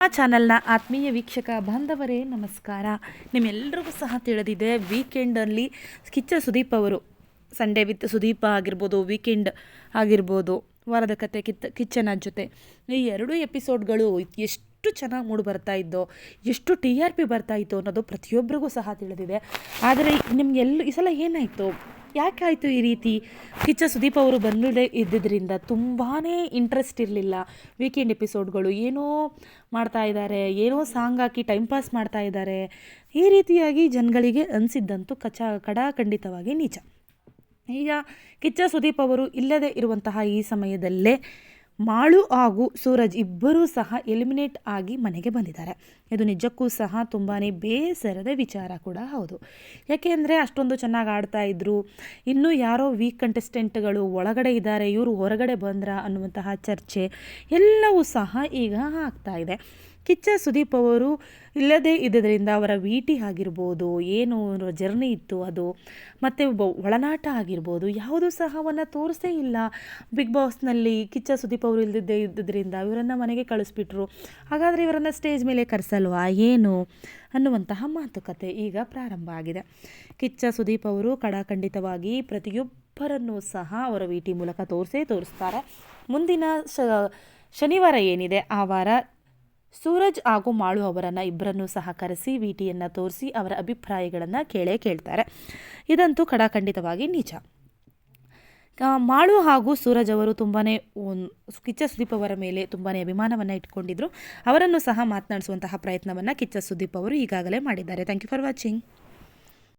ಆ ಚಾನಲ್ನ ಆತ್ಮೀಯ ವೀಕ್ಷಕ ಬಾಂಧವರೇ ನಮಸ್ಕಾರ. ನಿಮ್ಮೆಲ್ಲರಿಗೂ ಸಹ ತಿಳಿದಿದೆ, ವೀಕೆಂಡಲ್ಲಿ ಕಿಚ್ಚ ಸುದೀಪ್ ಅವರು ಸಂಡೇ ವಿತ್ ಸುದೀಪ ಆಗಿರ್ಬೋದು, ವೀಕೆಂಡ್ ಆಗಿರ್ಬೋದು, ವಾರದ ಕತೆ ಕಿಚ್ಚನ ಜೊತೆ ಈ ಎರಡೂ ಎಪಿಸೋಡ್ಗಳು ಎಷ್ಟು ಚೆನ್ನಾಗಿ ಮೂಡಿ ಬರ್ತಾ ಇದ್ದೋ, ಎಷ್ಟು TRP ಬರ್ತಾ ಇತ್ತು ಅನ್ನೋದು ಪ್ರತಿಯೊಬ್ಬರಿಗೂ ಸಹ ತಿಳಿದಿದೆ. ಆದರೆ ಈ ಸಲ ಏನಾಯಿತು, ಯಾಕೆ ಆಯಿತು ಈ ರೀತಿ? ಕಿಚ್ಚ ಸುದೀಪ್ ಅವರು ಬಂದೇ ಇದ್ದಿದ್ದರಿಂದ ತುಂಬಾ ಇಂಟ್ರೆಸ್ಟ್ ಇರಲಿಲ್ಲ. ವೀಕೆಂಡ್ ಎಪಿಸೋಡ್ಗಳು ಏನೋ ಮಾಡ್ತಾ ಇದ್ದಾರೆ, ಏನೋ ಸಾಂಗ್ ಹಾಕಿ ಟೈಮ್ ಪಾಸ್ ಮಾಡ್ತಾ ಇದ್ದಾರೆ, ಈ ರೀತಿಯಾಗಿ ಜನಗಳಿಗೆ ಅನಿಸಿದ್ದಂತೂ ಖಡಾಖಂಡಿತವಾಗಿ ನಿಜ. ಈಗ ಕಿಚ್ಚ ಸುದೀಪ್ ಅವರು ಇಲ್ಲದೆ ಇರುವಂತಹ ಈ ಸಮಯದಲ್ಲೇ ಮಾಳು ಹಾಗೂ ಸೂರಜ್ ಇಬ್ಬರೂ ಸಹ ಎಲಿಮಿನೇಟ್ ಆಗಿ ಮನೆಗೆ ಬಂದಿದ್ದಾರೆ. ಇದು ನಿಜಕ್ಕೂ ಸಹ ತುಂಬಾ ಬೇಸರದ ವಿಚಾರ ಕೂಡ ಹೌದು. ಯಾಕೆಂದರೆ ಅಷ್ಟೊಂದು ಚೆನ್ನಾಗಿ ಆಡ್ತಾ ಇದ್ರು, ಇನ್ನೂ ಯಾರೋ ವೀಕ್ ಕಂಟೆಸ್ಟೆಂಟ್ಗಳು ಒಳಗಡೆ ಇದ್ದಾರೆ, ಇವರು ಹೊರಗಡೆ ಬಂದ್ರ ಅನ್ನುವಂತಹ ಚರ್ಚೆ ಎಲ್ಲವೂ ಸಹ ಈಗ ಆಗ್ತಾ ಇದೆ. ಕಿಚ್ಚ ಸುದೀಪ್ ಅವರು ಇಲ್ಲದೇ ಇದ್ದರಿಂದ ಅವರ VT ಆಗಿರ್ಬೋದು, ಏನು ಜರ್ನಿ ಇತ್ತು ಅದು, ಮತ್ತು ಒಳನಾಟ ಆಗಿರ್ಬೋದು, ಯಾವುದೂ ಸಹ ಅವನ್ನು ತೋರಿಸೇ ಇಲ್ಲ. ಬಿಗ್ ಬಾಸ್ನಲ್ಲಿ ಕಿಚ್ಚ ಸುದೀಪ್ ಅವರು ಇದ್ದಿದ್ದರಿಂದ ಇವರನ್ನು ಮನೆಗೆ ಕಳಿಸ್ಬಿಟ್ರು. ಹಾಗಾದರೆ ಇವರನ್ನು ಸ್ಟೇಜ್ ಮೇಲೆ ಕರೆಸಲ್ವಾ ಏನು ಅನ್ನುವಂತಹ ಮಾತುಕತೆ ಈಗ ಪ್ರಾರಂಭ ಆಗಿದೆ. ಕಿಚ್ಚ ಸುದೀಪ್ ಅವರು ಖಡಾಖಂಡಿತವಾಗಿ ಪ್ರತಿಯೊಬ್ಬರನ್ನೂ ಸಹ ಅವರ VT ಮೂಲಕ ತೋರಿಸ್ತಾರೆ. ಮುಂದಿನ ಶನಿವಾರ ಏನಿದೆ ಆ ವಾರ ಸೂರಜ್ ಹಾಗೂ ಮಾಳು ಅವರನ್ನು ಇಬ್ಬರನ್ನೂ ಸಹ ಕರೆಸಿ VTಯನ್ನು ತೋರಿಸಿ ಅವರ ಅಭಿಪ್ರಾಯಗಳನ್ನು ಕೇಳ್ತಾರೆ. ಇದಂತೂ ಖಡಾಖಂಡಿತವಾಗಿ ನಿಜ. ಮಾಳು ಹಾಗೂ ಸೂರಜ್ ಅವರು ತುಂಬಾ ಕಿಚ್ಚ ಸುದೀಪ್ ಅವರ ಮೇಲೆ ತುಂಬಾ ಅಭಿಮಾನವನ್ನು ಇಟ್ಕೊಂಡಿದ್ರು. ಅವರನ್ನು ಸಹ ಮಾತನಾಡಿಸುವಂತಹ ಪ್ರಯತ್ನವನ್ನು ಕಿಚ್ಚ ಸುದೀಪ್ ಅವರು ಈಗಾಗಲೇ ಮಾಡಿದ್ದಾರೆ. Thank you for watching.